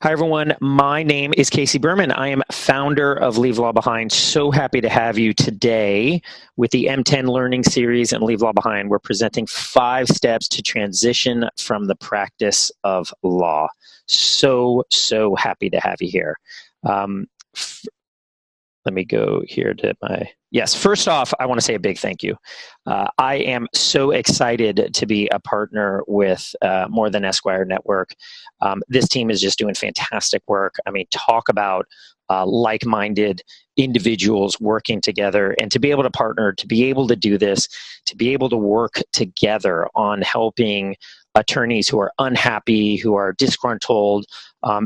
Hi, everyone. My name is Casey Berman. I am founder of Leave Law Behind. So happy to have you today with the M10 Learning Series and Leave Law Behind. We're presenting 5 steps to transition from the practice of law. So happy to have you here. Let me go here to my... Yes, first off, I want to say a big thank you. I am so excited to be a partner with More Than Esquire Network. This team is just doing fantastic work. I mean, talk about like-minded individuals working together, and to be able to partner, to be able to do this, to be able to work together on helping attorneys who are unhappy, who are disgruntled,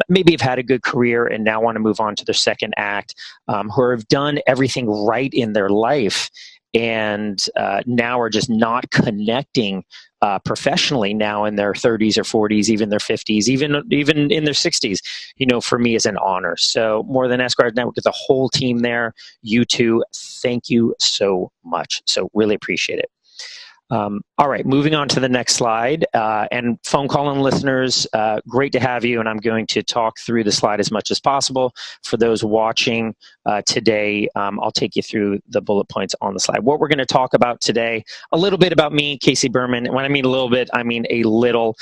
maybe have had a good career and now want to move on to their second act, who have done everything right in their life and now are just not connecting professionally now in their 30s or 40s, even their 50s, even in their 60s, you know, for me is an honor. So More Than Esquire Network, the whole team there, you too, thank you so much. So really appreciate it. All right, moving on to the next slide. And phone calling listeners, great to have you. And I'm going to talk through the slide as much as possible. For those watching today, I'll take you through the bullet points on the slide. What we're going to talk about today, a little bit about me, Casey Berman. And when I mean a little bit, I mean a little,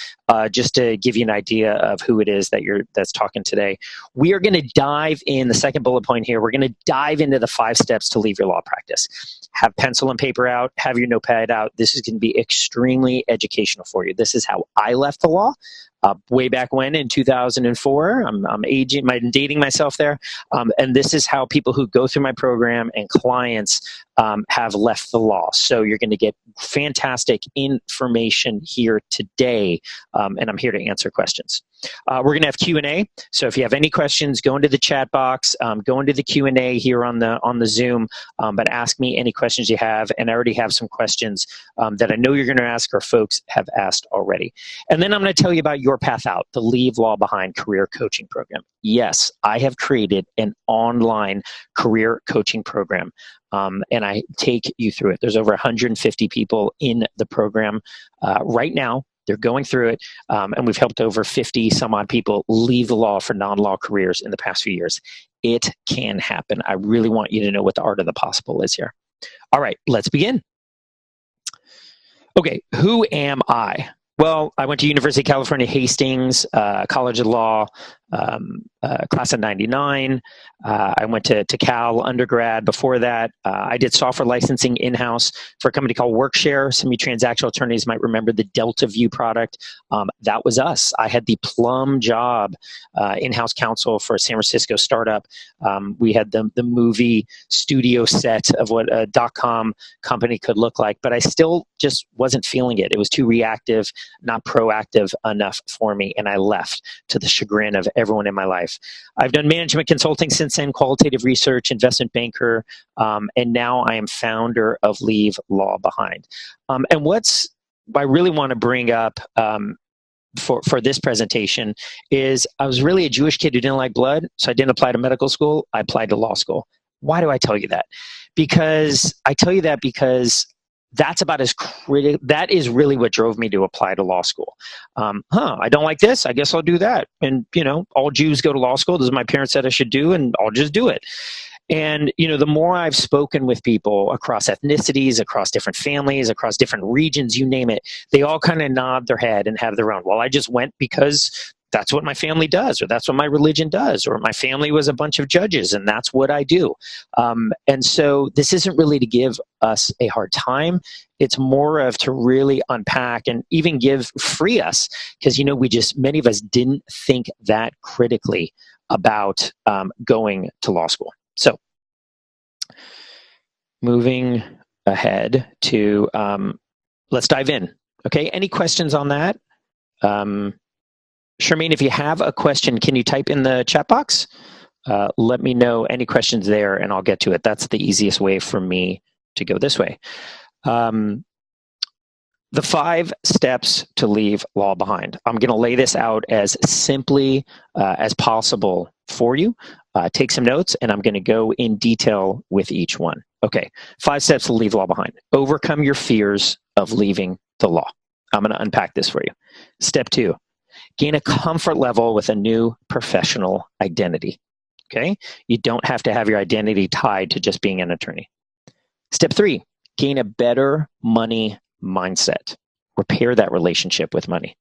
just to give you an idea of who it is that's talking today. We are going to dive in the second bullet point here. We're going to dive into the 5 steps to leave your law practice. Have pencil and paper out, have your notepad out. This is going to be extremely educational for you. This is how I left the law way back when in 2004. I'm dating myself there. And this is how people who go through my program and clients have left the law. So you're going to get fantastic information here today. And I'm here to answer questions. We're going to have Q&A. So if you have any questions, go into the chat box, go into the Q&A here on the Zoom, but ask me any questions you have. And I already have some questions that I know you're going to ask, or folks have asked already. And then I'm going to tell you about Your Path Out, the Leave Law Behind career coaching program. Yes, I have created an online career coaching program. And I take you through it. There's over 150 people in the program right now. They're going through it, and we've helped over 50 some odd people leave the law for non-law careers in the past few years. It can happen. I really want you to know what the art of the possible is here. All right, let's begin. Okay, who am I? Well, I went to University of California, Hastings, College of Law, class of 99. I went to Cal undergrad. Before that, I did software licensing in-house for a company called Workshare. Some of you transactional attorneys might remember the Delta View product. That was us. I had the plum job, in-house counsel for a San Francisco startup. We had the movie studio set of what a .com company could look like, but I still just wasn't feeling it. It was too reactive, not proactive enough for me, and I left to the chagrin of everyone in my life. I've done management consulting since then, qualitative research, investment banker, and now I am founder of Leave Law Behind. And what I really want to bring up for this presentation is I was really a Jewish kid who didn't like blood, so I didn't apply to medical school. I applied to law school. Why do I tell you that? Because that's about as critical. That is really what drove me to apply to law school. I don't like this. I guess I'll do that. And, you know, all Jews go to law school. This is what my parents said I should do, and I'll just do it. And, you know, the more I've spoken with people across ethnicities, across different families, across different regions, you name it, they all kind of nod their head and have their own. Well, I just went because that's what my family does, or that's what my religion does, or my family was a bunch of judges and that's what I do. And so this isn't really to give us a hard time. It's more of to really unpack and even free us, because, you know, many of us didn't think that critically about going to law school. So moving ahead to, let's dive in. Okay, any questions on that? Charmaine, if you have a question, can you type in the chat box? Let me know any questions there and I'll get to it. That's the easiest way for me to go this way. The 5 steps to leave law behind. I'm going to lay this out as simply as possible for you. Take some notes and I'm going to go in detail with each one. Okay, 5 steps to leave law behind. Overcome your fears of leaving the law. I'm going to unpack this for you. Step 2. gain a comfort level with a new professional identity. Okay? You don't have to have your identity tied to just being an attorney. Step 3, gain a better money mindset. Repair that relationship with money.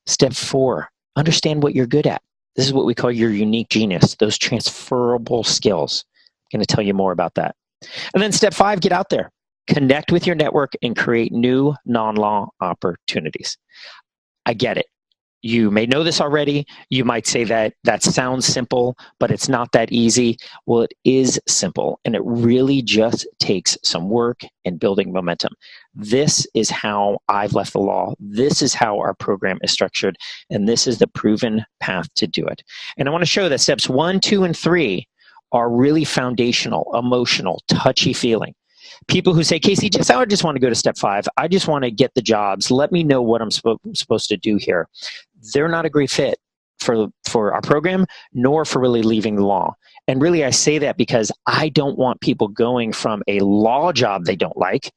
Step 4, understand what you're good at. This is what we call your unique genius, those transferable skills. I'm going to tell you more about that. And then step 5, get out there. Connect with your network and create new non-law opportunities. I get it. You may know this already. You might say that sounds simple, but it's not that easy. Well, it is simple, and it really just takes some work and building momentum. This is how I've left the law. This is how our program is structured, and this is the proven path to do it. And I want to show that steps 1, 2, and 3 are really foundational, emotional, touchy feeling. People who say, Casey, I just want to go to step 5. I just want to get the jobs. Let me know what I'm supposed to do here. They're not a great fit for our program, nor for really leaving the law. And really, I say that because I don't want people going from a law job they don't like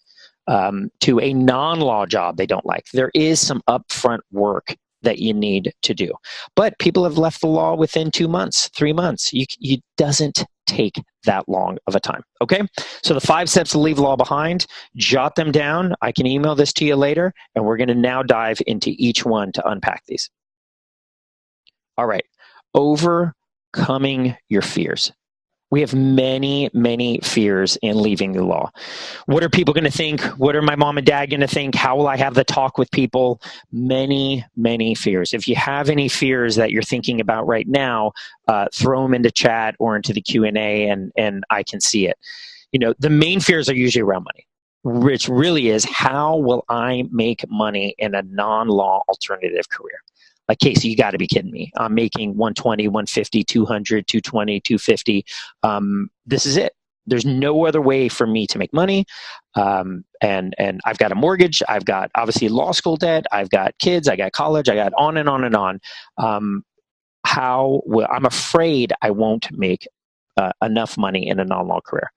to a non-law job they don't like. There is some upfront work that you need to do. But people have left the law within 2 months, 3 months. It doesn't take that long of a time, okay? So the 5 steps to leave law behind, jot them down. I can email this to you later, and we're going to now dive into each one to unpack these. All right, overcoming your fears. We have many, many fears in leaving the law. What are people going to think? What are my mom and dad going to think? How will I have the talk with people? Many, many fears. If you have any fears that you're thinking about right now, throw them into chat or into the Q&A, and I can see it. You know, the main fears are usually around money, which really is, how will I make money in a non-law alternative career? Like, Casey, you got to be kidding me. I'm making 120, 150, 200, 220, 250. This is it. There's no other way for me to make money. And I've got a mortgage. I've got, obviously, law school debt. I've got kids. I got college. I got on and on and on. I'm afraid I won't make enough money in a non-law career.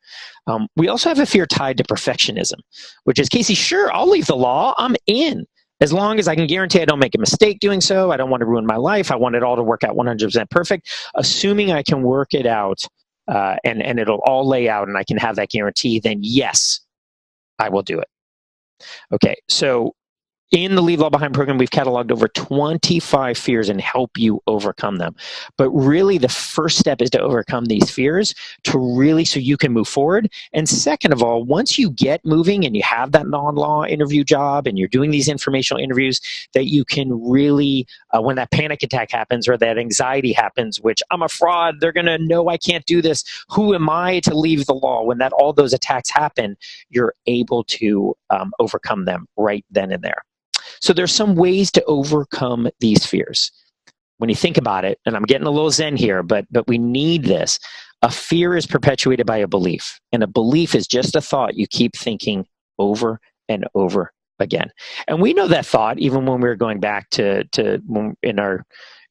We also have a fear tied to perfectionism, which is, Casey, sure, I'll leave the law. I'm in. As long as I can guarantee I don't make a mistake doing so. I don't want to ruin my life. I want it all to work out 100% perfect. Assuming I can work it out and it'll all lay out and I can have that guarantee, then yes, I will do it. Okay, so in the Leave Law Behind program, we've cataloged over 25 fears and help you overcome them. But really, the first step is to overcome these fears so you can move forward. And second of all, once you get moving and you have that non-law interview job and you're doing these informational interviews, that you can really, when that panic attack happens or that anxiety happens, which I'm a fraud, they're going to know I can't do this. Who am I to leave the law? When all those attacks happen, you're able to overcome them right then and there. So there's some ways to overcome these fears. When you think about it, and I'm getting a little zen here, but we need this. A fear is perpetuated by a belief, and a belief is just a thought you keep thinking over and over again. And we know that thought even when we were going back to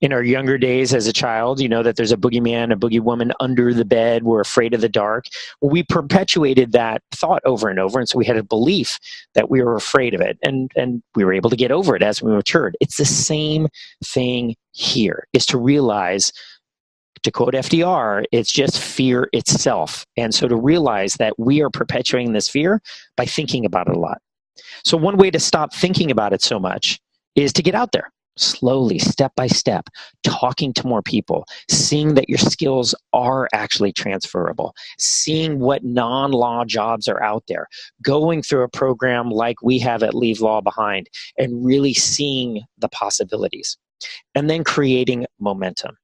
in our younger days as a child, you know that there's a boogeyman, a boogie woman under the bed. We're afraid of the dark. Well, we perpetuated that thought over and over. And so we had a belief that we were afraid of it. And we were able to get over it as we matured. It's the same thing here, is to realize, to quote FDR, it's just fear itself. And so to realize that we are perpetuating this fear by thinking about it a lot. So one way to stop thinking about it so much is to get out there. Slowly, step by step, talking to more people, seeing that your skills are actually transferable, seeing what non-law jobs are out there, going through a program like we have at Leave Law Behind, and really seeing the possibilities, and then creating momentum.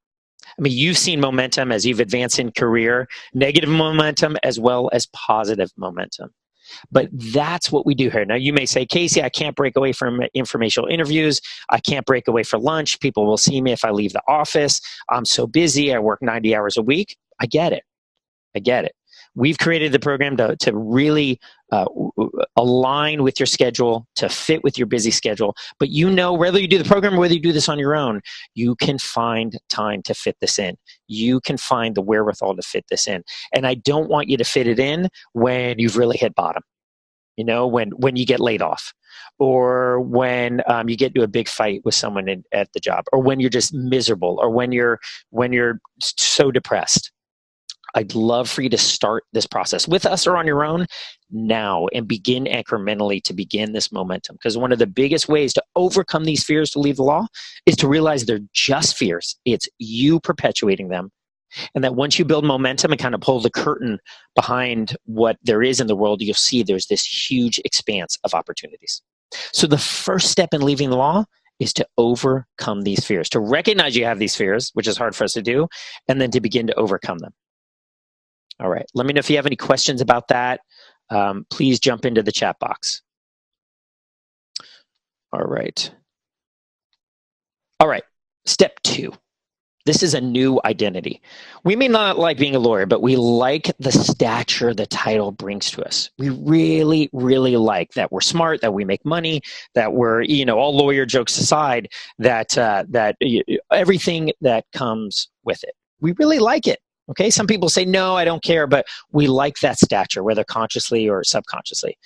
I mean, you've seen momentum as you've advanced in career, negative momentum as well as positive momentum. But that's what we do here. Now, you may say, Casey, I can't break away from informational interviews. I can't break away for lunch. People will see me if I leave the office. I'm so busy. I work 90 hours a week. I get it. We've created the program to really align with your schedule, to fit with your busy schedule. But you know, whether you do the program or whether you do this on your own, you can find time to fit this in. You can find the wherewithal to fit this in. And I don't want you to fit it in when you've really hit bottom. when you get laid off, or when you get into a big fight with someone at the job, or when you're just miserable, or when you're so depressed. I'd love for you to start this process with us or on your own now and begin incrementally to begin this momentum. Because one of the biggest ways to overcome these fears to leave the law is to realize they're just fears. It's you perpetuating them. And that once you build momentum and kind of pull the curtain behind what there is in the world, you'll see there's this huge expanse of opportunities. So the first step in leaving the law is to overcome these fears, to recognize you have these fears, which is hard for us to do, and then to begin to overcome them. All right. Let me know if you have any questions about that. Please jump into the chat box. All right. All right. Step 2. This is a new identity. We may not like being a lawyer, but we like the stature the title brings to us. We really, really like that we're smart, that we make money, that we're, all lawyer jokes aside, that everything that comes with it. We really like it. Okay, some people say, no, I don't care, but we like that stature, whether consciously or subconsciously.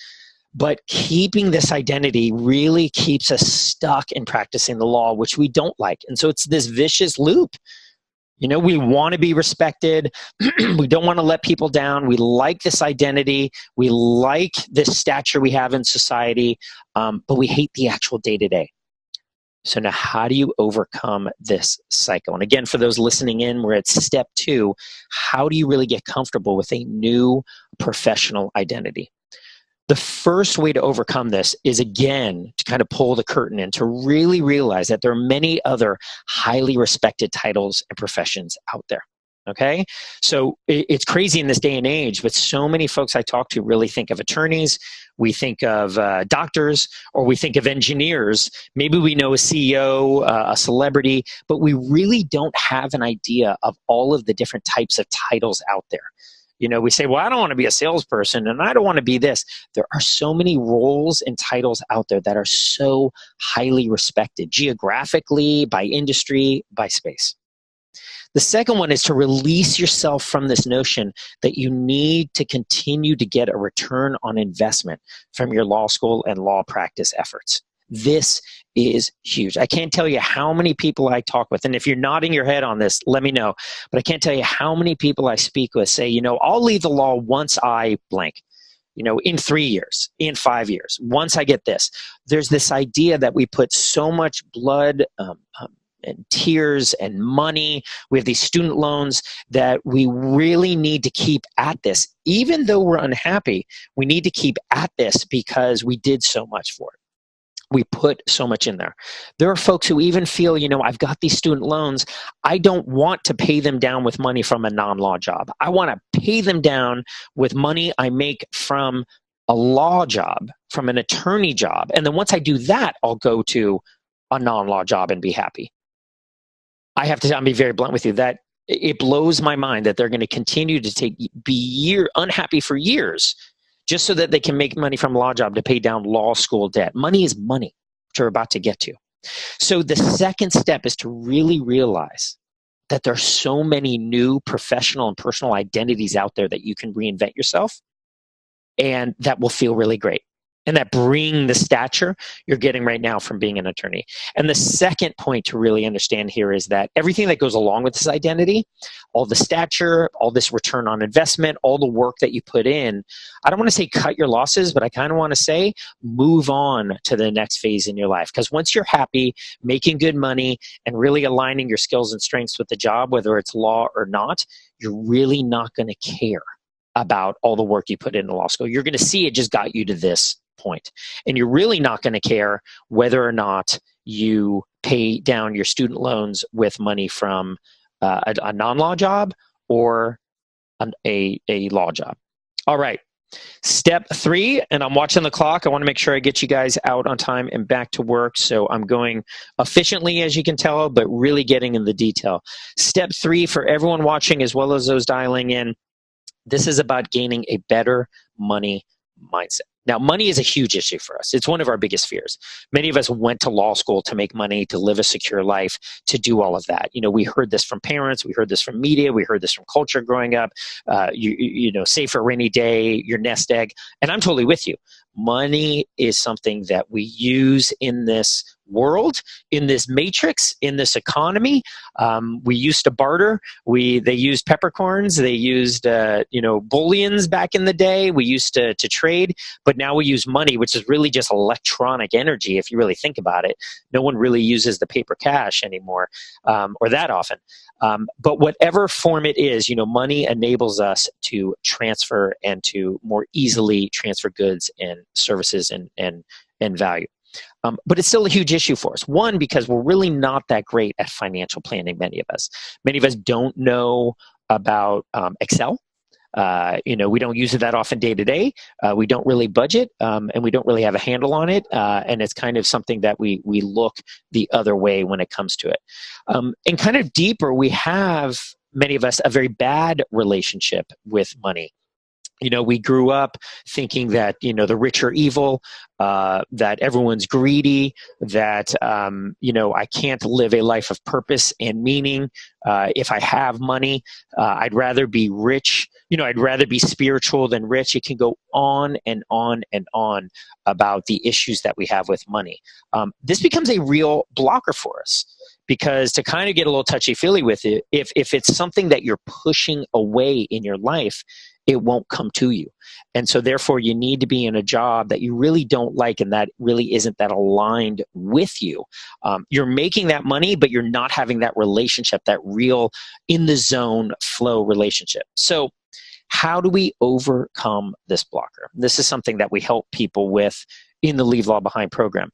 But keeping this identity really keeps us stuck in practicing the law, which we don't like. And so it's this vicious loop. We want to be respected. We don't want to let people down. We like this identity. We like this stature we have in society, but we hate the actual day-to-day. So now how do you overcome this cycle? And again, for those listening in, we're at step 2. How do you really get comfortable with a new professional identity? The first way to overcome this is, again, to kind of pull the curtain in, to really realize that there are many other highly respected titles and professions out there. Okay, so it's crazy in this day and age, but so many folks I talk to really think of attorneys, we think of doctors, or we think of engineers. Maybe we know a CEO, a celebrity, but we really don't have an idea of all of the different types of titles out there. We say, well, I don't want to be a salesperson and I don't want to be this. There are so many roles and titles out there that are so highly respected geographically, by industry, by space. The second one is to release yourself from this notion that you need to continue to get a return on investment from your law school and law practice efforts. This is huge. I can't tell you how many people I talk with, and if you're nodding your head on this, let me know, but I can't tell you how many people I speak with say, I'll leave the law once I blank. In 3 years, in 5 years, once I get this. There's this idea that we put so much blood, and tears and money. We have these student loans that we really need to keep at this. Even though we're unhappy, we need to keep at this because we did so much for it. We put so much in there. There are folks who even feel, I've got these student loans. I don't want to pay them down with money from a non-law job. I want to pay them down with money I make from a law job, from an attorney job. And then once I do that, I'll go to a non-law job and be happy. I'll be very blunt with you, that it blows my mind that they're going to continue to be unhappy for years just so that they can make money from a law job to pay down law school debt. Money is money, which we're about to get to. So the second step is to really realize that there are so many new professional and personal identities out there that you can reinvent yourself, and that will feel really great. And that bring the stature you're getting right now from being an attorney. And the second point to really understand here is that everything that goes along with this identity, all the stature, all this return on investment, all the work that you put in, I don't want to say cut your losses, but I kind of want to say move on to the next phase in your life. Because once you're happy, making good money, and really aligning your skills and strengths with the job, whether it's law or not, you're really not going to care about all the work you put into law school. You're going to see it just got you to this point. And you're really not going to care whether or not you pay down your student loans with money from a non-law job or a law job. All right. Step 3, and I'm watching the clock. I want to make sure I get you guys out on time and back to work. So I'm going efficiently, as you can tell, but really getting in the detail. Step 3 for everyone watching as well as those dialing in, this is about gaining a better money mindset. Now, money is a huge issue for us. It's one of our biggest fears. Many of us went to law school to make money, to live a secure life, to do all of that. We heard this from parents. We heard this from media. We heard this from culture growing up. Save for a rainy day, your nest egg. And I'm totally with you. Money is something that we use in this world, in this matrix, in this economy. We used to barter. They used peppercorns. They used bullions back in the day. We used to trade, but now we use money, which is really just electronic energy. If you really think about it, no one really uses the paper cash anymore, or that often. But whatever form it is, money enables us to transfer and to more easily transfer goods and services and value. But it's still a huge issue for us. One, because we're really not that great at financial planning, many of us. Many of us don't know about Excel. We don't use it that often day to day. We don't really budget, and we don't really have a handle on it. And it's kind of something that we look the other way when it comes to it. And kind of deeper, we have, many of us, a very bad relationship with money. We grew up thinking that, the rich are evil, that everyone's greedy, that, I can't live a life of purpose and meaning. If I have money, I'd rather be rich. I'd rather be spiritual than rich. It can go on and on and on about the issues that we have with money. This becomes a real blocker for us. Because to kind of get a little touchy-feely with it, if it's something that you're pushing away in your life, it won't come to you. And so therefore, you need to be in a job that you really don't like and that really isn't that aligned with you. You're making that money, but you're not having that relationship, that real in-the-zone flow relationship. So how do we overcome this blocker? This is something that we help people with in the Leave Law Behind program.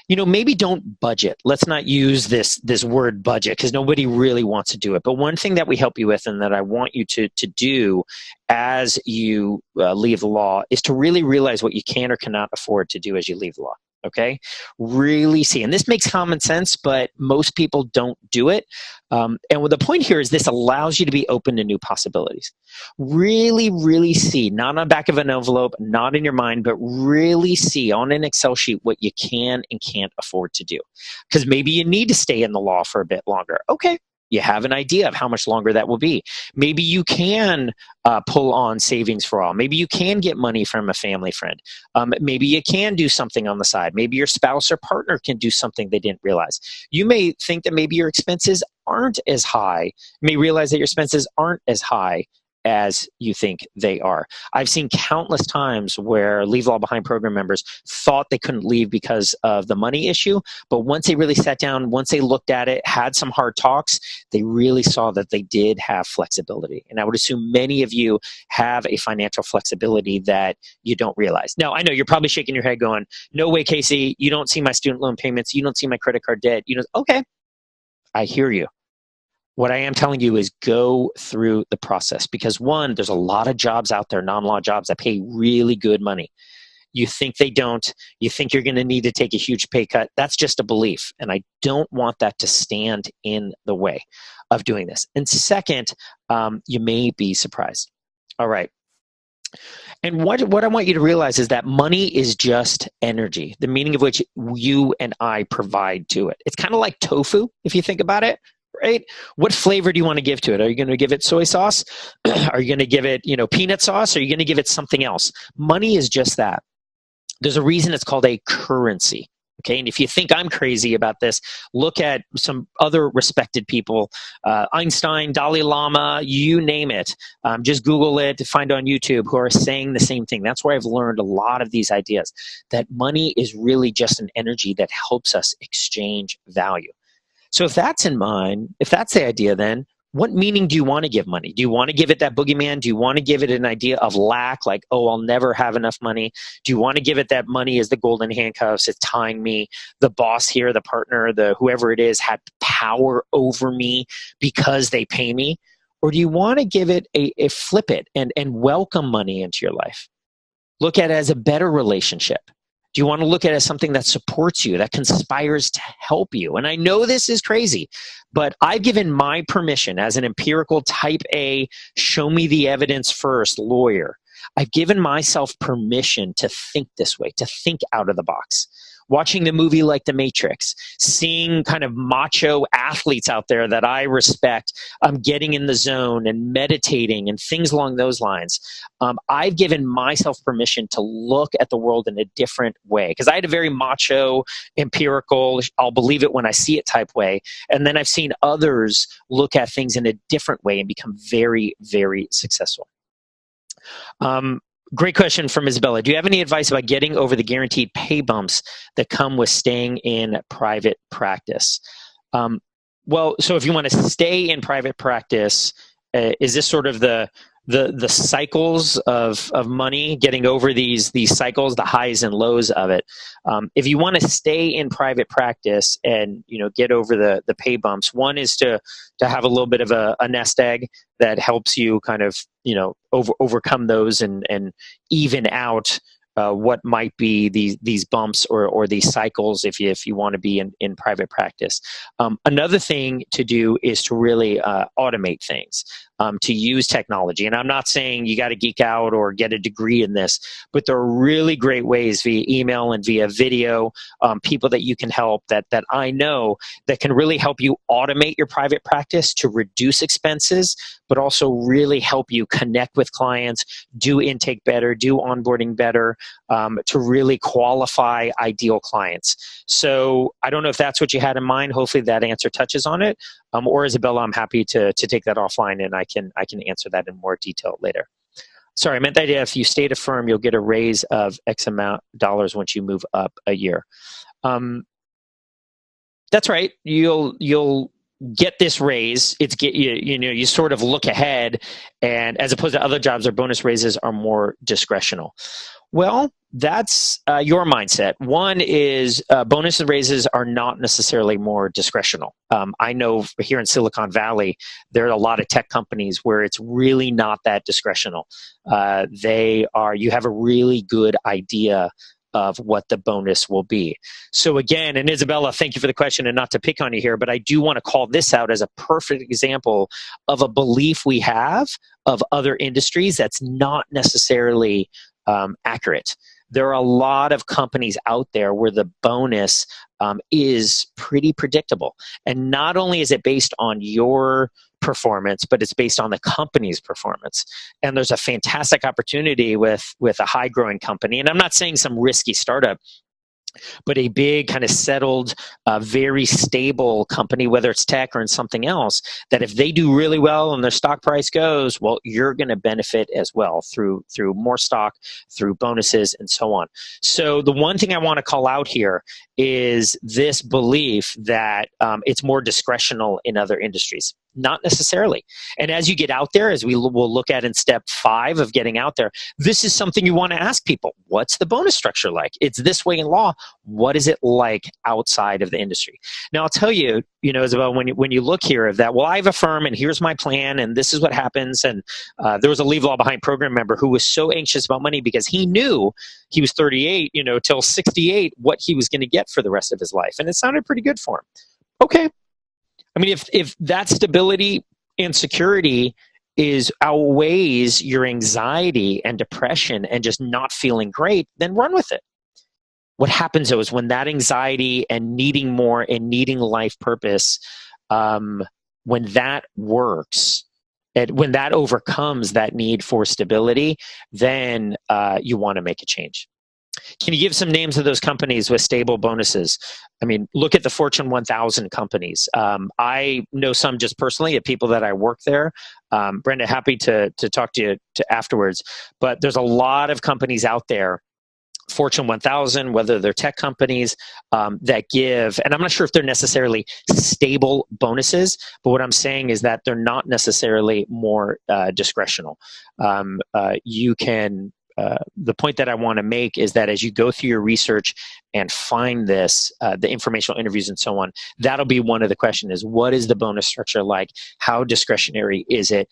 Maybe don't budget. Let's not use this word budget because nobody really wants to do it. But one thing that we help you with and that I want you to do as you leave the law is to really realize what you can or cannot afford to do as you leave the law. Okay? Really see. And this makes common sense, but most people don't do it. And the point here is this allows you to be open to new possibilities. Really, really see, not on the back of an envelope, not in your mind, but really see on an Excel sheet what you can and can't afford to do. Because maybe you need to stay in the law for a bit longer. Okay. You have an idea of how much longer that will be. Maybe you can pull on savings for all. Maybe you can get money from a family friend. Maybe you can do something on the side. Maybe your spouse or partner can do something they didn't realize. You may think that maybe your expenses aren't as high. You may realize that your expenses aren't as high as you think they are. I've seen countless times where Leave Law Behind program members thought they couldn't leave because of the money issue, but once they really sat down, once they looked at it, had some hard talks, they really saw that they did have flexibility. And I would assume many of you have a financial flexibility that you don't realize. Now, I know you're probably shaking your head going, no way, Casey, you don't see my student loan payments, you don't see my credit card debt. Okay, I hear you. What I am telling you is go through the process because one, there's a lot of jobs out there, non-law jobs that pay really good money. You think they don't. You think you're going to need to take a huge pay cut. That's just a belief. And I don't want that to stand in the way of doing this. And second, you may be surprised. All right. And what I want you to realize is that money is just energy, the meaning of which you and I provide to it. It's kind of like tofu, if you think about it. Right? What flavor do you want to give to it? Are you going to give it soy sauce? Are you going to give it, peanut sauce? Are you going to give it something else? Money is just that. There's a reason it's called a currency. Okay, and if you think I'm crazy about this, look at some other respected people, Einstein, Dalai Lama, you name it. Just Google it, find on YouTube, who are saying the same thing. That's where I've learned a lot of these ideas, that money is really just an energy that helps us exchange value. So if that's in mind, if that's the idea, then what meaning do you want to give money? Do you want to give it that boogeyman? Do you want to give it an idea of lack, like, oh, I'll never have enough money? Do you want to give it that money is the golden handcuffs, it's tying me, the boss here, the partner, the whoever it is had power over me because they pay me? Or do you want to give it a flip it and welcome money into your life? Look at it as a better relationship. Do you want to look at it as something that supports you, that conspires to help you? And I know this is crazy, but I've given my permission as an empirical type A, show me the evidence first lawyer. I've given myself permission to think this way, to think out of the box. watching the movie like The Matrix, seeing kind of macho athletes out there that I respect, getting in the zone and meditating and things along those lines. I've given myself permission to look at the world in a different way, because I had a very macho, empirical, I'll believe it when I see it type way. And then I've seen others look at things in a different way and become very, very successful. Great question from Isabella. Do you have any advice about getting over the guaranteed pay bumps that come with staying in private practice? Well, so if you want to stay in private practice, is this sort of the cycles of money, getting over these cycles, the highs and lows of it? If you want to stay in private practice and get over the pay bumps, one is to have a little bit of a nest egg that helps you kind of overcome those and even out what might be these bumps or these cycles if you want to be in private practice. Another thing to do is to really automate things, to use technology. And I'm not saying you got to geek out or get a degree in this, but there are really great ways via email and via video, people that you can help that I know that can really help you automate your private practice to reduce expenses, but also really help you connect with clients, do intake better, do onboarding better, to really qualify ideal clients. So I don't know if that's what you had in mind. Hopefully that answer touches on it. Or Isabella, I'm happy to take that offline and I can answer that in more detail later. Sorry, I meant that if you stay at a firm, you'll get a raise of X amount of dollars once you move up a year. That's right. You'll get this raise. You sort of look ahead, and as opposed to other jobs, our bonus raises are more discretional. Well, that's your mindset. One is bonus raises are not necessarily more discretional. I know here in Silicon Valley, there are a lot of tech companies where it's really not that discretional. You have a really good idea of what the bonus will be. So again, and Isabella, thank you for the question, and not to pick on you here, but I do want to call this out as a perfect example of a belief we have of other industries that's not necessarily accurate. There are a lot of companies out there where the bonus is pretty predictable. And not only is it based on your performance, but it's based on the company's performance. And there's a fantastic opportunity with a high growing company. And I'm not saying some risky startup, but a big kind of settled, very stable company, whether it's tech or in something else, that if they do really well and their stock price goes, well, you're going to benefit as well through more stock, through bonuses, and so on. So the one thing I want to call out here is this belief that it's more discretional in other industries. Not necessarily. And as you get out there, as we will look at in step 5 of getting out there, this is something you want to ask people. What's the bonus structure like? It's this way in law. What is it like outside of the industry? Now, I'll tell you, Isabel, when you look here of that, well, I have a firm and here's my plan and this is what happens. And there was a Leave Law Behind program member who was so anxious about money because he knew he was 38, till 68, what he was going to get for the rest of his life. And it sounded pretty good for him. Okay. I mean, if that stability and security outweighs your anxiety and depression and just not feeling great, then run with it. What happens though is when that anxiety and needing more and needing life purpose, when that works, when that overcomes that need for stability, then you want to make a change. Can you give some names of those companies with stable bonuses? I mean, look at the Fortune 1000 companies. I know some just personally, of people that I work there. Brenda, happy to talk to you afterwards. But there's a lot of companies out there, Fortune 1000, whether they're tech companies, that give, and I'm not sure if they're necessarily stable bonuses, but what I'm saying is that they're not necessarily more discretional. You can the point that I want to make is that as you go through your research and find this, the informational interviews and so on, that'll be one of the questions is what is the bonus structure like? How discretionary is it?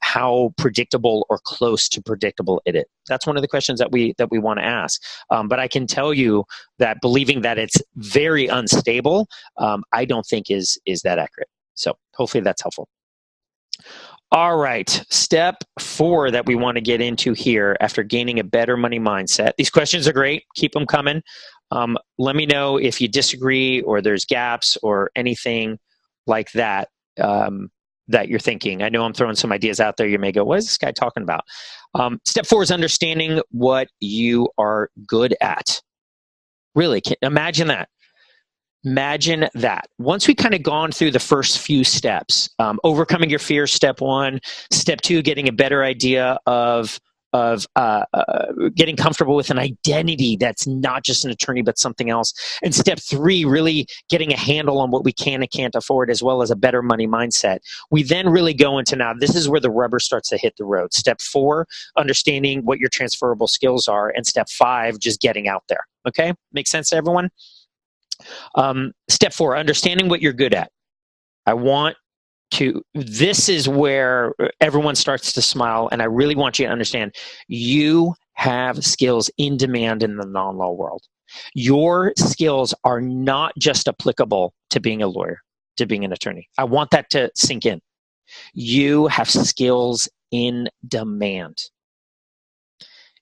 How predictable or close to predictable it is? That's one of the questions that we want to ask. But I can tell you that believing that it's very unstable, I don't think is that accurate. So hopefully that's helpful. All right, step 4 that we want to get into here after gaining a better money mindset. These questions are great. Keep them coming. Let me know if you disagree or there's gaps or anything like that that you're thinking. I know I'm throwing some ideas out there. You may go, what is this guy talking about? Step 4 is understanding what you are good at. Really, imagine that. Imagine that. Once we kind of gone through the first few steps, overcoming your fears, step 1. Step 2, getting a better idea of getting comfortable with an identity that's not just an attorney but something else. And step 3, really getting a handle on what we can and can't afford, as well as a better money mindset. We then really go into, now this is where the rubber starts to hit the road. Step 4, understanding what your transferable skills are. And step 5, just getting out there. Okay? Make sense to everyone? Step 4, understanding what you're good at. This is where everyone starts to smile, and I really want you to understand you have skills in demand in the non-law world. Your skills are not just applicable to being a lawyer, to being an attorney. I want that to sink in. You have skills in demand.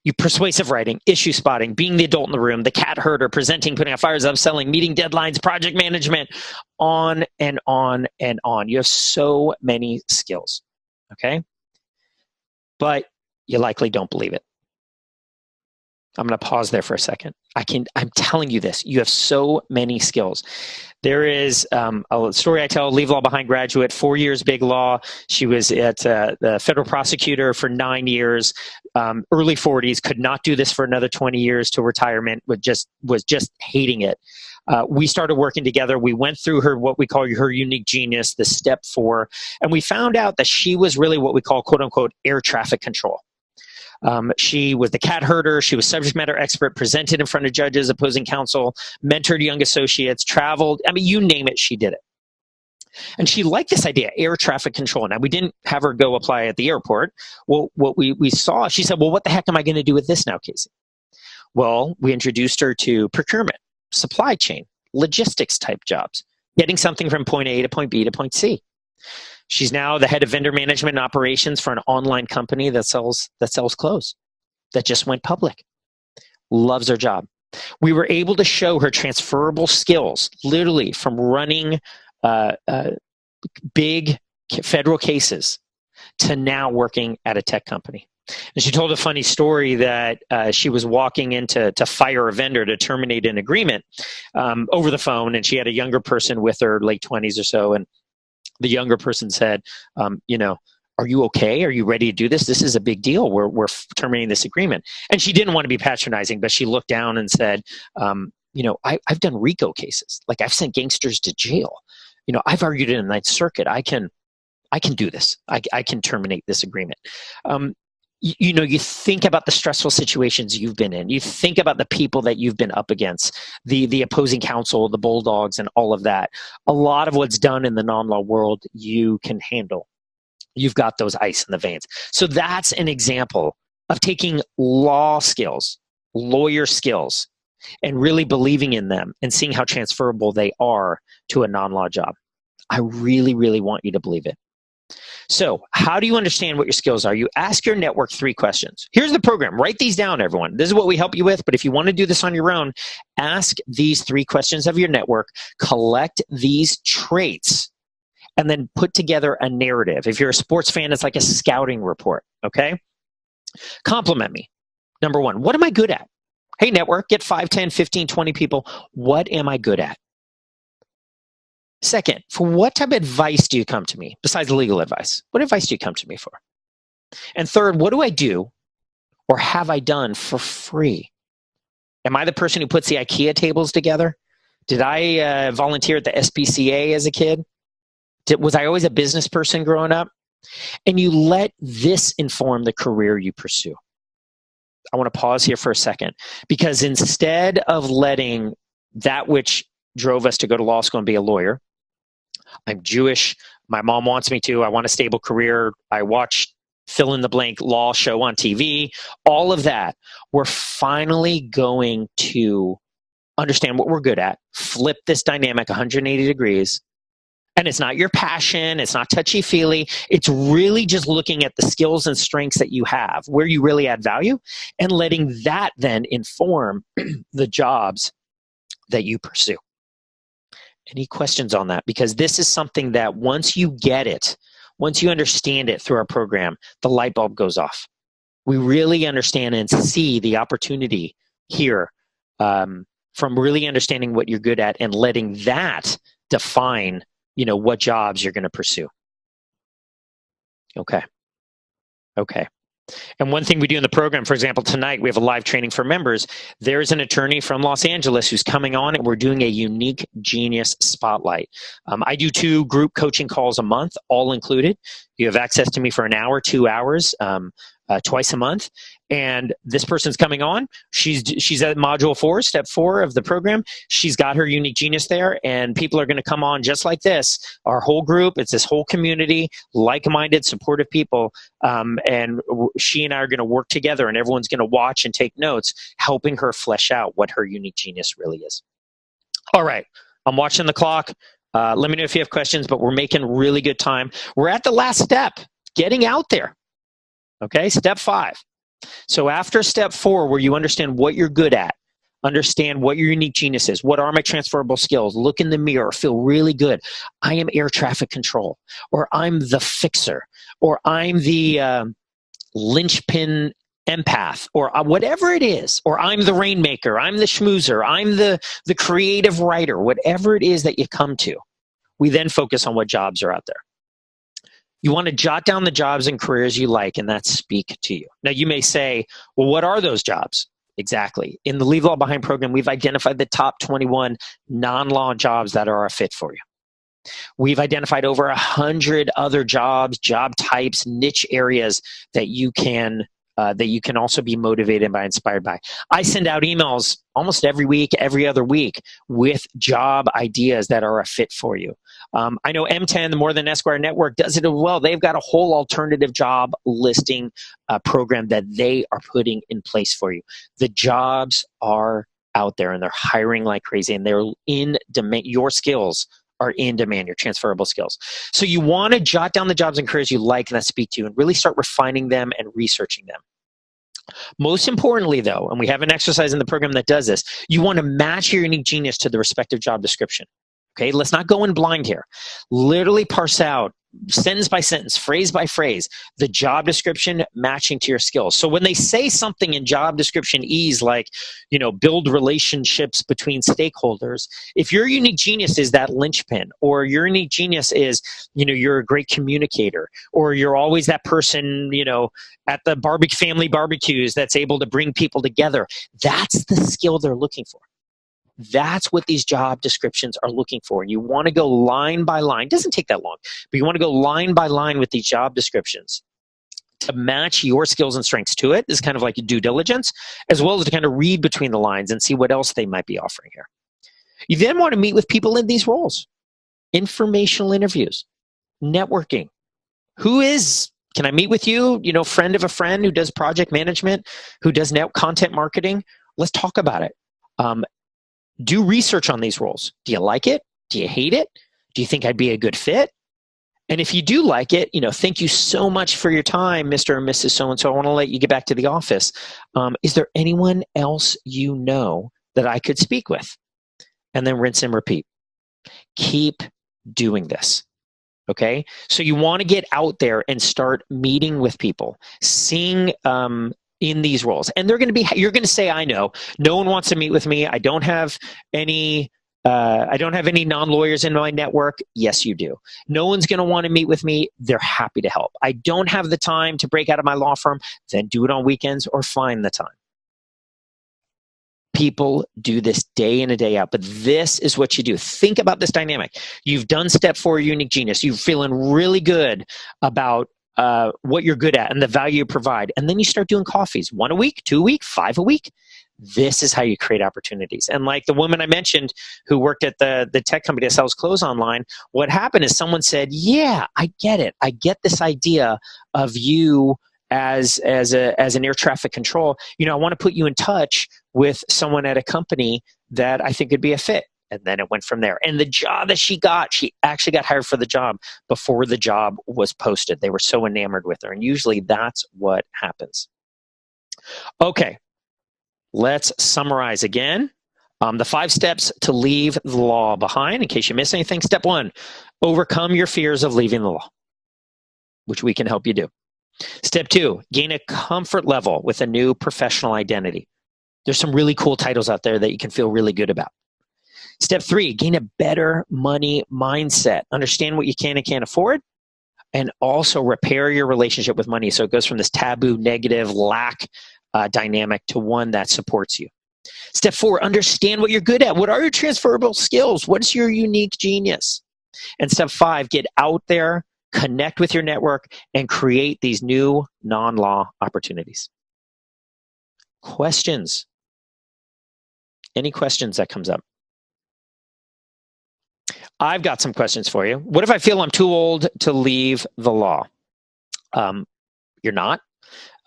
You persuasive writing, issue spotting, being the adult in the room, the cat herder, presenting, putting out fires, upselling, meeting deadlines, project management, on and on and on. You have so many skills, okay? But you likely don't believe it. I'm going to pause there for a second. I'm telling you this. You have so many skills. There is a story I tell, leave law behind graduate, 4 years big law. She was at the federal prosecutor for 9 years, early 40s, could not do this for another 20 years to retirement, was just hating it. We started working together. We went through what we call her unique genius, the step 4, and we found out that she was really what we call, quote unquote, air traffic control. She was the cat herder. She was subject matter expert, presented in front of judges, opposing counsel, mentored young associates, traveled. I mean, you name it, she did it. And she liked this idea, air traffic control. Now, we didn't have her go apply at the airport. Well, what we saw, she said, well, what the heck am I going to do with this now, Casey? Well, we introduced her to procurement, supply chain, logistics type jobs, getting something from point A to point B to point C. She's now the head of vendor management and operations for an online company that sells clothes, that just went public. Loves her job. We were able to show her transferable skills, literally from running big federal cases to now working at a tech company. And she told a funny story that she was walking in to fire a vendor to terminate an agreement over the phone, and she had a younger person with her, late 20s or so, and the younger person said, are you okay? Are you ready to do this? This is a big deal. We're terminating this agreement. And she didn't want to be patronizing, but she looked down and said, I've done RICO cases. Like, I've sent gangsters to jail. I've argued in the Ninth Circuit. I can do this. I can terminate this agreement. You think about the stressful situations you've been in. You think about the people that you've been up against, the opposing counsel, the bulldogs, and all of that. A lot of what's done in the non-law world, you can handle. You've got those ice in the veins. So that's an example of taking law skills, lawyer skills, and really believing in them and seeing how transferable they are to a non-law job. I really, really want you to believe it. So how do you understand what your skills are? You ask your network 3 questions. Here's the program. Write these down, everyone. This is what we help you with. But if you want to do this on your own, ask these 3 questions of your network, collect these traits, and then put together a narrative. If you're a sports fan, it's like a scouting report, okay? Compliment me. Number 1, what am I good at? Hey, network, get 5, 10, 15, 20 people. What am I good at? Second, for what type of advice do you come to me besides legal advice? What advice do you come to me for? And third, what do I do or have I done for free? Am I the person who puts the IKEA tables together? Did I volunteer at the SPCA as a kid? Was I always a business person growing up? And you let this inform the career you pursue. I want to pause here for a second, because instead of letting that which drove us to go to law school and be a lawyer, I'm Jewish, my mom wants me to, I want a stable career, I watch fill in the blank law show on TV, all of that, we're finally going to understand what we're good at, flip this dynamic 180 degrees, and it's not your passion, it's not touchy-feely, it's really just looking at the skills and strengths that you have, where you really add value, and letting that then inform the jobs that you pursue. Any questions on that? Because this is something that once you get it, once you understand it through our program, the light bulb goes off. We really understand and see the opportunity here from really understanding what you're good at and letting that define, what jobs you're going to pursue. Okay. And one thing we do in the program, for example, tonight we have a live training for members. There's an attorney from Los Angeles who's coming on, and we're doing a unique genius spotlight. I do 2 group coaching calls a month, all included. You have access to me for an hour, 2 hours, twice a month. And this person's coming on. She's at module 4, step 4 of the program. She's got her unique genius there, and people are going to come on just like this. Our whole group, it's this whole community, like-minded, supportive people, and she and I are going to work together, and everyone's going to watch and take notes, helping her flesh out what her unique genius really is. All right, I'm watching the clock. Let me know if you have questions, but we're making really good time. We're at the last step, getting out there. Okay, step 5. So after step 4, where you understand what you're good at, understand what your unique genius is, what are my transferable skills, look in the mirror, feel really good. I am air traffic control, or I'm the fixer, or I'm the linchpin empath, or whatever it is, or I'm the rainmaker, I'm the schmoozer, I'm the creative writer, whatever it is that you come to. We then focus on what jobs are out there. You want to jot down the jobs and careers you like and that speak to you. Now, you may say, well, what are those jobs? Exactly. In the Leave Law Behind program, we've identified the top 21 non-law jobs that are a fit for you. We've identified over 100 other jobs, job types, niche areas that you can also be motivated by, inspired by. I send out emails almost every week, every other week, with job ideas that are a fit for you. I know M10, the More Than Esquire Network, does it as well. They've got a whole alternative job listing program that they are putting in place for you. The jobs are out there, and they're hiring like crazy, and they're in demand. Your skills are in demand, your transferable skills. So you want to jot down the jobs and careers you like and that speak to you, and really start refining them and researching them. Most importantly, though, and we have an exercise in the program that does this, you want to match your unique genius to the respective job description. Okay, let's not go in blind here. Literally parse out, sentence by sentence, phrase by phrase, the job description matching to your skills. So when they say something in job description E's like, build relationships between stakeholders, if your unique genius is that linchpin, or your unique genius is, you're a great communicator, or you're always that person, at the family barbecues that's able to bring people together, that's the skill they're looking for. That's what these job descriptions are looking for. And you want to go line by line. It doesn't take that long, but you want to go line by line with these job descriptions to match your skills and strengths to it. This is kind of like a due diligence, as well as to kind of read between the lines and see what else they might be offering here. You then want to meet with people in these roles. Informational interviews, networking. Can I meet with you? Friend of a friend who does project management, who does content marketing. Let's talk about it. Do research on these roles. Do you like it? Do you hate it? Do you think I'd be a good fit? And if you do like it, thank you so much for your time, Mr. and Mrs. So-and-so. I want to let you get back to the office. Is there anyone else you know that I could speak with? And then rinse and repeat. Keep doing this. Okay? So you want to get out there and start meeting with people, seeing in these roles. And you're going to say, I know, no one wants to meet with me. I don't have any non-lawyers in my network. Yes, you do. No one's going to want to meet with me. They're happy to help. I don't have the time to break out of my law firm. Then do it on weekends or find the time. People do this day in and day out, but this is what you do. Think about this dynamic. You've done step 4, unique genius. You're feeling really good about what you're good at and the value you provide. And then you start doing coffees, 1 a week, 2 a week, 5 a week. This is how you create opportunities. And like the woman I mentioned who worked at the tech company that sells clothes online, what happened is someone said, yeah, I get it. I get this idea of you as an air traffic control. I want to put you in touch with someone at a company that I think would be a fit. And then it went from there. And the job that she actually got hired for the job before the job was posted. They were so enamored with her. And usually that's what happens. Okay, let's summarize again. The 5 steps to leave the law behind, in case you miss anything. Step 1, overcome your fears of leaving the law, which we can help you do. Step 2, gain a comfort level with a new professional identity. There's some really cool titles out there that you can feel really good about. Step 3, gain a better money mindset. Understand what you can and can't afford, and also repair your relationship with money so it goes from this taboo, negative, lack dynamic to one that supports you. Step 4, understand what you're good at. What are your transferable skills? What's your unique genius? And step 5, get out there, connect with your network, and create these new non-law opportunities. Questions? Any questions that comes up? I've got some questions for you. What if I feel I'm too old to leave the law? You're not.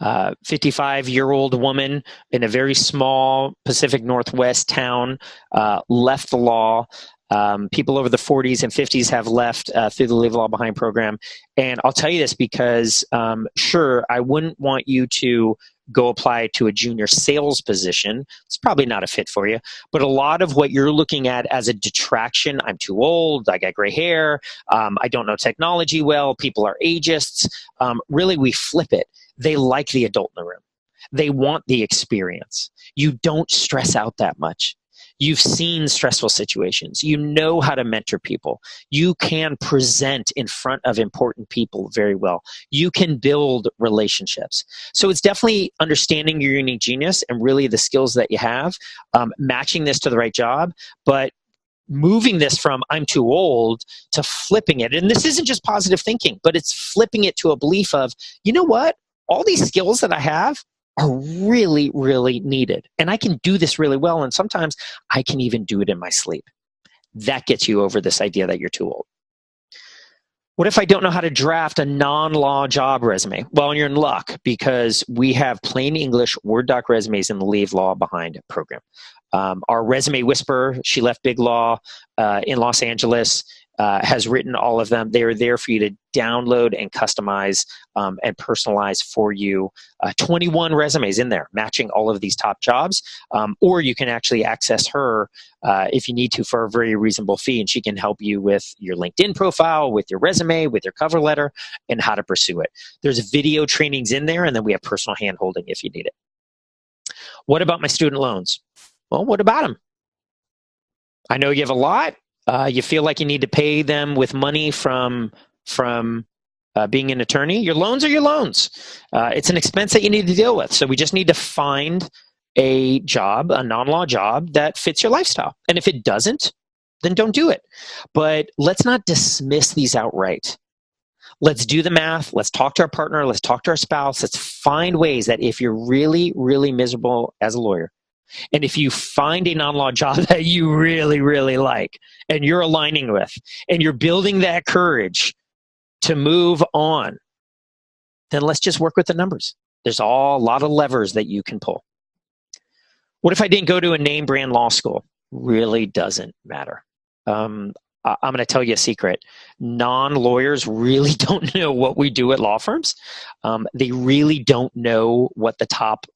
55-year-old woman in a very small Pacific Northwest town left the law. People over the 40s and 50s have left through the Leave the Law Behind program. And I'll tell you this because, sure, I wouldn't want you to go apply to a junior sales position. It's probably not a fit for you. But a lot of what you're looking at as a detraction, I'm too old, I got gray hair, I don't know technology well, people are ageists, really we flip it. They like the adult in the room. They want the experience. You don't stress out that much. You've seen stressful situations. You know how to mentor people. You can present in front of important people very well. You can build relationships. So it's definitely understanding your unique genius and really the skills that you have, matching this to the right job, but moving this from I'm too old to flipping it. And this isn't just positive thinking, but it's flipping it to a belief of, you know what? All these skills that I have are really, really needed. And I can do this really well. And sometimes I can even do it in my sleep. That gets you over this idea that you're too old. What if I don't know how to draft a non-law job resume? Well, you're in luck because we have plain English Word doc resumes in the Leave Law Behind program. Our resume whisperer, she left Big Law in Los Angeles, has written all of them. They are there for you to download and customize and personalize for you. 21 resumes in there, matching all of these top jobs. Or you can actually access her if you need to for a very reasonable fee, and she can help you with your LinkedIn profile, with your resume, with your cover letter, and how to pursue it. There's video trainings in there, and then we have personal hand-holding if you need it. What about my student loans? Well, what about them? I know you have a lot. You feel like you need to pay them with money from being an attorney. Your loans are your loans. It's an expense that you need to deal with. So we just need to find a job, a non-law job that fits your lifestyle. And if it doesn't, then don't do it. But let's not dismiss these outright. Let's do the math. Let's talk to our partner. Let's talk to our spouse. Let's find ways that if you're really, really miserable as a lawyer, and if you find a non-law job that you really, really like and you're aligning with and you're building that courage to move on, then let's just work with the numbers. There's a lot of levers that you can pull. What if I didn't go to a name brand law school? Really doesn't matter. I'm going to tell you a secret. Non-lawyers really don't know what we do at law firms. They really don't know what the top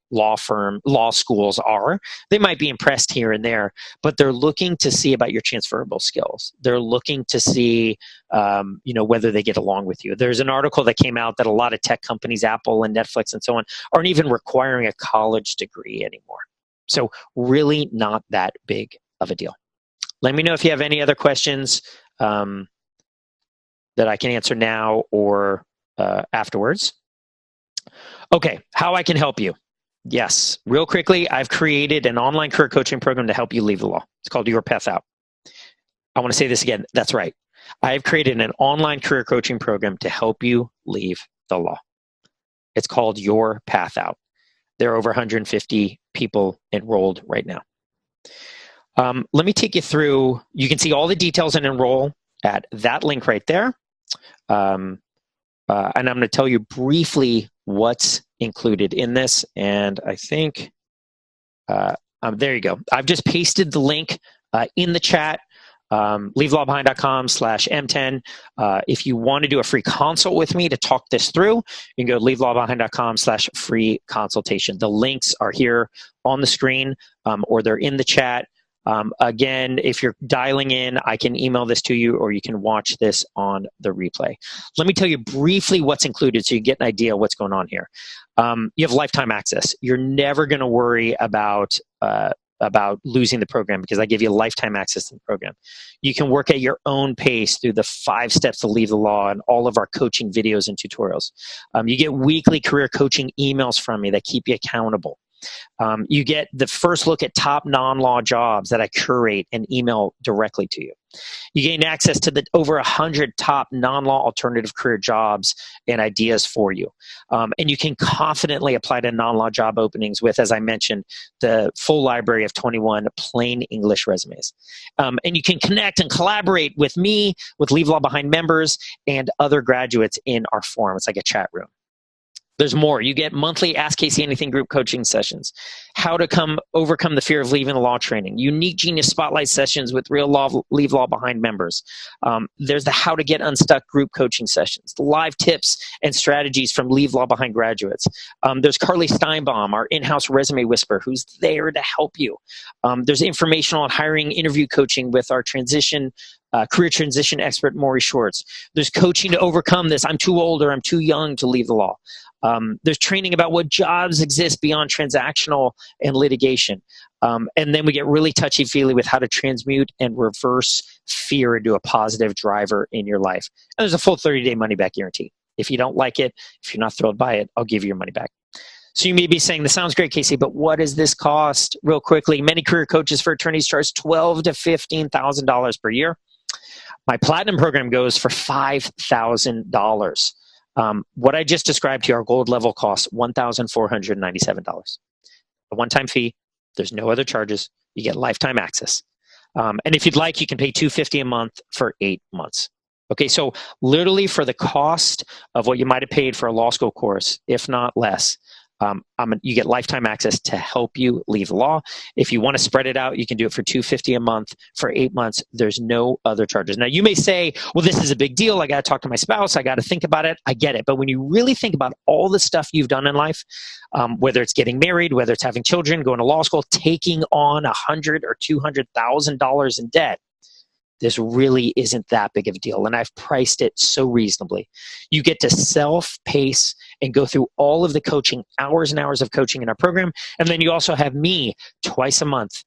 law schools are. They might be impressed here and there, but they're looking to see about your transferable skills. They're looking to see, whether they get along with you. There's an article that came out that a lot of tech companies, Apple and Netflix and so on, aren't even requiring a college degree anymore. So really not that big of a deal. Let me know if you have any other questions that I can answer now or afterwards. Okay, how I can help you. Yes, real quickly, I've created an online career coaching program to help you leave the law. It's called Your Path Out. I want to say this again. That's right. I've created an online career coaching program to help you leave the law. It's called Your Path Out. There are over 150 people enrolled right now. Let me take you through. You can see all the details and enroll at that link right there. And I'm going to tell you briefly what's included in this. And I think, there you go. I've just pasted the link in the chat. leavelawbehind.com/M10. If you want to do a free consult with me to talk this through, you can go to leavelawbehind.com/free consultation. The links are here on the screen, or they're in the chat. Again, if you're dialing in, I can email this to you, or you can watch this on the replay. Let me tell you briefly what's included so you get an idea of what's going on here. You have lifetime access. You're never going to worry about losing the program because I give you lifetime access to the program. You can work at your own pace through the 5 steps to leave the law and all of our coaching videos and tutorials. You get weekly career coaching emails from me that keep you accountable. You get the first look at top non-law jobs that I curate and email directly to you. You gain access to the over 100 top non-law alternative career jobs and ideas for you. And you can confidently apply to non-law job openings with, as I mentioned, the full library of 21 plain English resumes. And you can connect and collaborate with me, with Leave Law Behind members, and other graduates in our forum. It's like a chat room. There's more. You get monthly Ask Casey Anything group coaching sessions, how to overcome the fear of leaving the law training, unique genius spotlight sessions with real Leave Law Behind members. There's the How to Get Unstuck group coaching sessions, the live tips and strategies from Leave Law Behind graduates. There's Carly Steinbaum, our in-house resume whisperer, who's there to help you. There's informational and hiring interview coaching with our career transition expert, Maury Schwartz. There's coaching to overcome this, I'm too old or I'm too young to leave the law. There's training about what jobs exist beyond transactional and litigation. And then we get really touchy-feely with how to transmute and reverse fear into a positive driver in your life. And there's a full 30-day money-back guarantee. If you don't like it, if you're not thrilled by it, I'll give you your money back. So you may be saying, this sounds great, Casey, but what does this cost? Real quickly, many career coaches for attorneys charge $12,000 to $15,000 per year. My Platinum program goes for $5,000. What I just described here, our gold level costs $1,497. A one-time fee. There's no other charges. You get lifetime access. And if you'd like, you can pay $250 a month for 8 months. Okay, so literally for the cost of what you might have paid for a law school course, if not less, you get lifetime access to help you leave the law. If you want to spread it out, you can do it for $250 a month for 8 months. There's no other charges. Now, you may say, well, this is a big deal. I got to talk to my spouse. I got to think about it. I get it. But when you really think about all the stuff you've done in life, whether it's getting married, whether it's having children, going to law school, taking on $100,000 or $200,000 in debt, this really isn't that big of a deal. And I've priced it so reasonably. You get to self-pace and go through all of the coaching, hours and hours of coaching in our program. And then you also have me twice a month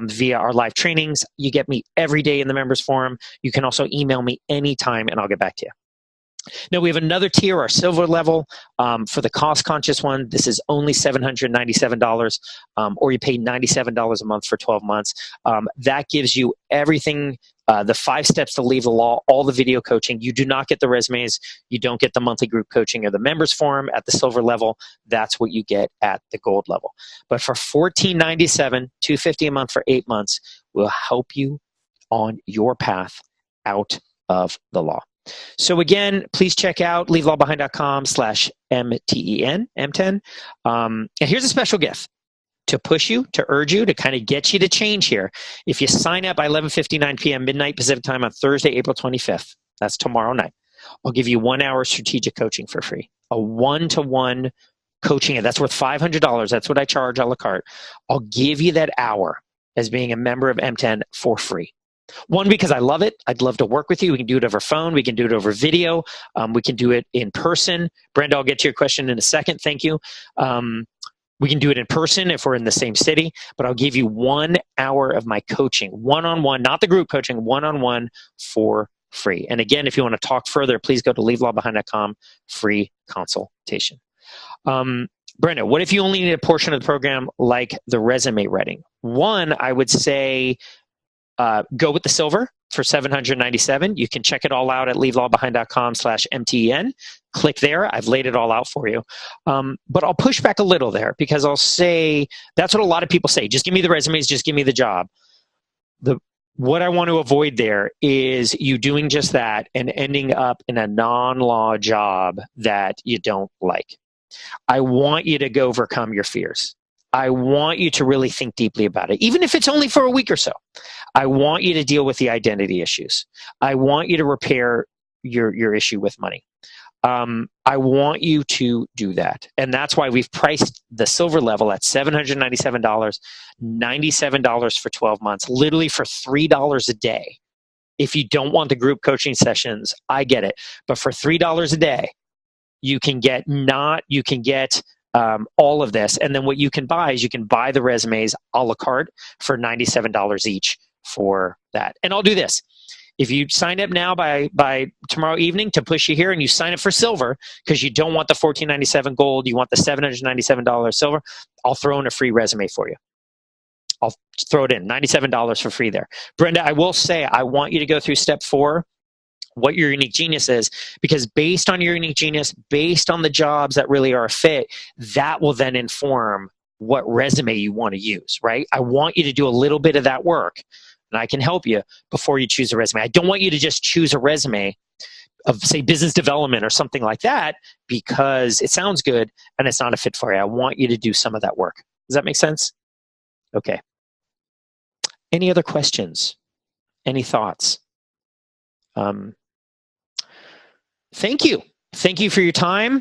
via our live trainings. You get me every day in the members forum. You can also email me anytime and I'll get back to you. Now, we have another tier, our silver level. For the cost-conscious one, this is only $797, or you pay $97 a month for 12 months. That gives you everything, the 5 steps to leave the law, all the video coaching. You do not get the resumes. You don't get the monthly group coaching or the members forum at the silver level. That's what you get at the gold level. But for $1497, $250 a month for 8 months, we'll help you on your path out of the law. So again, please check out leavelawbehind.com/MTEN, M10. And here's a special gift to push you, to urge you, to kind of get you to change here. If you sign up by 11:59 p.m. midnight Pacific time on Thursday, April 25th, that's tomorrow night, I'll give you 1 hour strategic coaching for free. A one-to-one coaching, that's worth $500. That's what I charge a la carte. I'll give you that hour as being a member of M10 for free. One, because I love it. I'd love to work with you. We can do it over phone. We can do it over video. We can do it in person. Brenda, I'll get to your question in a second. Thank you. We can do it in person if we're in the same city, but I'll give you 1 hour of my coaching, one-on-one, not the group coaching, one-on-one for free. And again, if you want to talk further, please go to leavelawbehind.com, free consultation. Brenda, what if you only need a portion of the program like the resume writing? One, I would say, go with the silver for $797. You can check it all out at leavelawbehind.com/MTEN. Click there. I've laid it all out for you. But I'll push back a little there because I'll say, that's what a lot of people say. Just give me the resumes. Just give me the job. What I want to avoid there is you doing just that and ending up in a non-law job that you don't like. I want you to go overcome your fears. I want you to really think deeply about it, even if it's only for a week or so. I want you to deal with the identity issues. I want you to repair your issue with money. I want you to do that. And that's why we've priced the silver level at $797, $97 for 12 months, literally for $3 a day. If you don't want the group coaching sessions, I get it. But for $3 a day, you can get all of this. And then what you can buy is you can buy the resumes a la carte for $97 each for that. And I'll do this. If you sign up now by tomorrow evening to push you here, and you sign up for silver because you don't want the $14.97 gold, you want the $797 silver, I'll throw in a free resume for you. I'll throw it in, $97 for free there. Brenda, I will say, I want you to go through step 4, what your unique genius is, because based on your unique genius, based on the jobs that really are a fit, that will then inform what resume you want to use, right? I want you to do a little bit of that work, and I can help you before you choose a resume. I don't want you to just choose a resume of, say, business development or something like that because it sounds good and it's not a fit for you. I want you to do some of that work. Does that make sense? Okay. Any other questions? Any thoughts? Thank you. Thank you for your time.